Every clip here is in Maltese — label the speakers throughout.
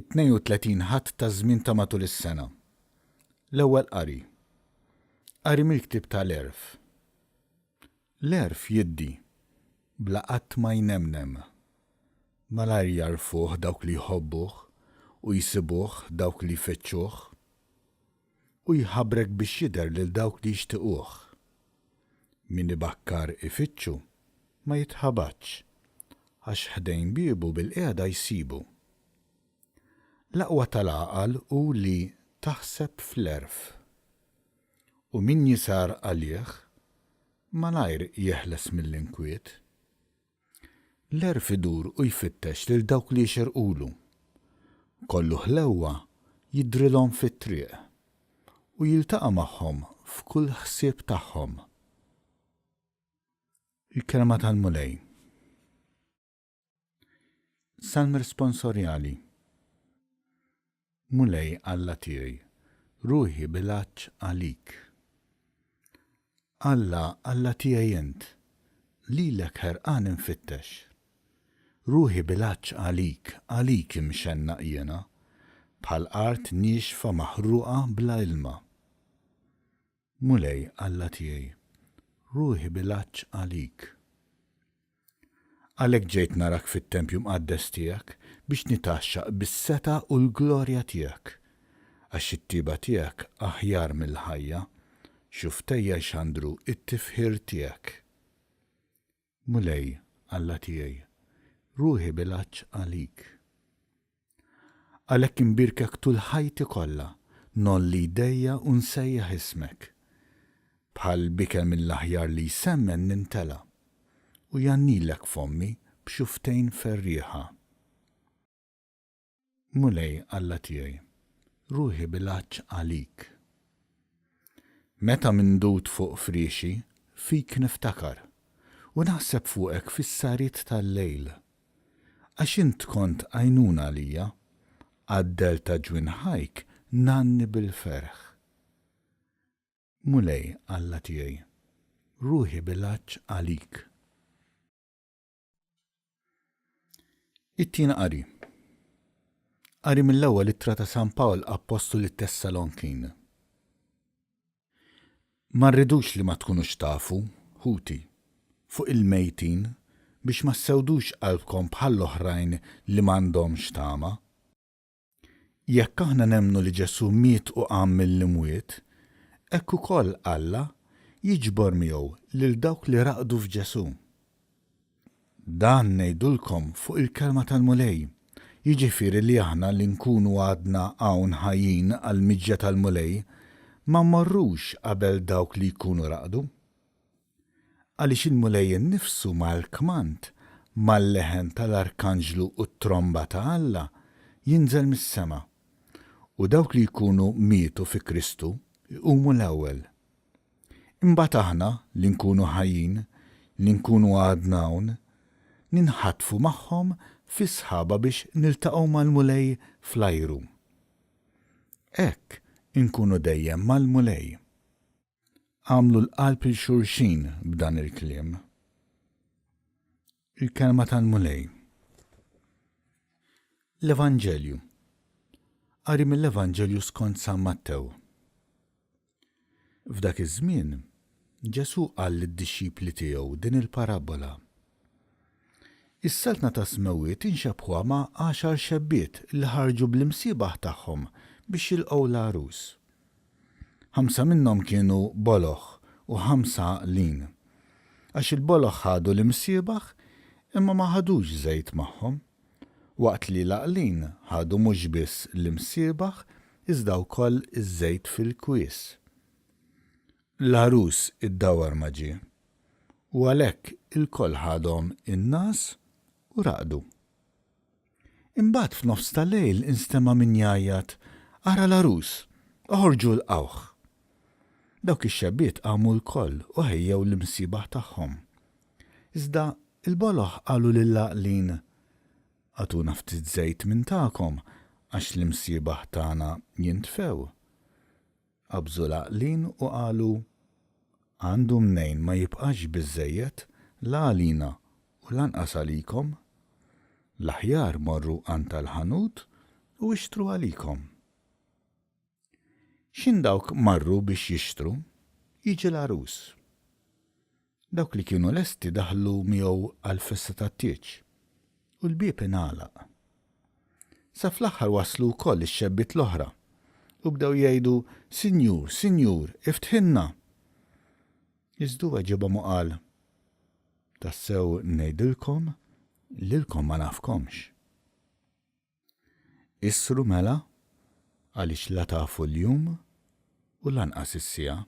Speaker 1: 32 ħadd ta' żmien ta' matul is-sena. L-ewwel qari. Qari mill-ktieb tal-Erf. L-Erf jiddi bla qatt ma jnemnem. Malajr jarfuh dawk li jħobbuh u jsibuh dawk li jfittxuh u jħabbrek biex jidher lil dawk li jixtiequh. Min ibakkar ifittxu ma jitħabax għax ħdejn biebu bil-qiegħda jsibu. L-aqwa tal-għaqal hu li taħseb fl-Erf u min jisar għalih malajr jeħles mill-inkwiet. L-Erf idur u jfittex lil dawk li jxerqulu. Kollu ħlewwa jidrilhom fit-triq u jiltaqa' magħhom f'kull ħsieb tagħhom. Il-kelma tal-Mulej. Salm responsorjali. Mulej Alla tiegħi, ruħi bilaċċ għalik. Alla tiegħi int, lilek ħerqan infittex. Ruħi bilaċċ għalik imxennaq jiena, bħal art nixfa maħruqa bla ilma. Mulej Alla tiegħi, ruħi bilaċċ għalik. Għalhekk ġejt narak fit-tempju mqaddes tiegħek biex nitaxxaq bis-seta u l-glorja tiegħek, għax it-tiba tiegħek aħjar mill-ħajja, xuftejja x'għandru it-tifħir tiegħek. Mulej Alla tiegħi, ruħi bilaċċ għalik. Għalhekk imbirkek tul ħajti kollha, nolli jdejja u nsejjaħ ismek. Bħal bikel mill-aħjar li jsemmen nintela u jannilek fommi b'xuftejn ferrieħa. Mulej Alla tiegħi, ruħi bilaċċ għalik. Meta mindut fuq friexi, fik niftakar u naħseb fuqek fis-sarit tal-lejl. Għax int kont għajnuna lija, għaddel ta' ġwien ħajk nanni bil-ferħ. Mulej Alla tiegħi, ruħi bilaċċ għalik. It-tieni qari. Qari mill-ewwel ittra ta' San Pawl Apostol lit-Tessalonkin. Ma rridux li ma tkunux tafu, ħuti, fuq il-mejtin biex ma ssewdux qalbkom bħall-oħrajn li m'għandhomx tama. Jekk aħna nemmnu li Ġesu miet u qam mill-imwiet, hekk ukoll Alla jiġbor miegħu lil dawk li raqdu f'Ġesu. Dan ngħidulkom fuq il-kelma tal-Mulej, jiġifieri li aħna li nkunu għadna hawn ħajjin għall-miġja tal-Mulej ma mmorrux qabel dawk li jkunu raqdu. Għaliex il-Mulej innifsu mal-kmand, mal-leħen tal-Arkanġlu u t-tromba ta' Alla jinżel mis-sema u dawk li jkunu mietu fi Kristu jqumu l-ewwel. Imbagħad aħna li nkunu ħajjin, li nkunu għadna hawn, ninħatfu magħhom fi sħaba biex niltaqgħu mal-Mulej fl-ajru. Hekk inkunu dejjem mal-Mulej. Għamlu l-qalb il-xulxin b'dan il-kliem. Il-kelma tal-Mulej. L-Evanġelju. Qari mill-Evanġelju skont San Mattew. F'dak iż-żmien, Ġesu qal lid-dixxipli tiegħu din il-parabola. Is-saltna ta' smewiet inxabħuha ma' 10 xebbiet li ħarġu bl-imsiebaħ tagħhom biex jilqgħu l-arus. 5 minnhom kienu boloħ u 5 għaqlin. Għax il-boloħ ħadu l-imsiebaħ imma ma ħadux żejt magħhom, waqt li l-għaqlin ħadu mhux biss l-imsiebaħ iżda wkoll iż-żejt fil-kwies. L-arus iddawwar ma ġie u għalhekk il-koll ħadhom in-nas u raqdu. Imbagħad f'nofs tal-lejl instema' min jgħajjad, ara l-arus, oħorġu l-qawħ. Dawk ix-xebbiet qamu l-koll u ħejjew l-imsiebaħ tagħhom. Iżda il-boloħ qalu lill-għaqlin, għatuna ftit żejt minn tagħkom għax l-imsiebaħ tagħna jintfew. Qabżu l-għaqlin u qalu, għandu mnejn ma jibqax biżżejjed la għalina u lanqas għalikom, l-aħjar morru għand tal-ħanut u ixtru għalikom. Xin dawk marru biex jixtru, jiġi l-arus. Dawk li kienu lesti daħlu miegħu għal-festa tat-tieġ u l-bieb ingħalaq. Sa fl-aħħar waslu wkoll ix-xebbit l-oħra u bdew jgħidu Sinjur, Sinjur, iftħinna. Iżdu ġiba qal, tassew ngħidilkom lilkom ma nafkomx. Issru mela għaliex la tafu l-jum u lanqas is-sija.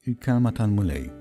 Speaker 1: Il-kelma tal-Mulej.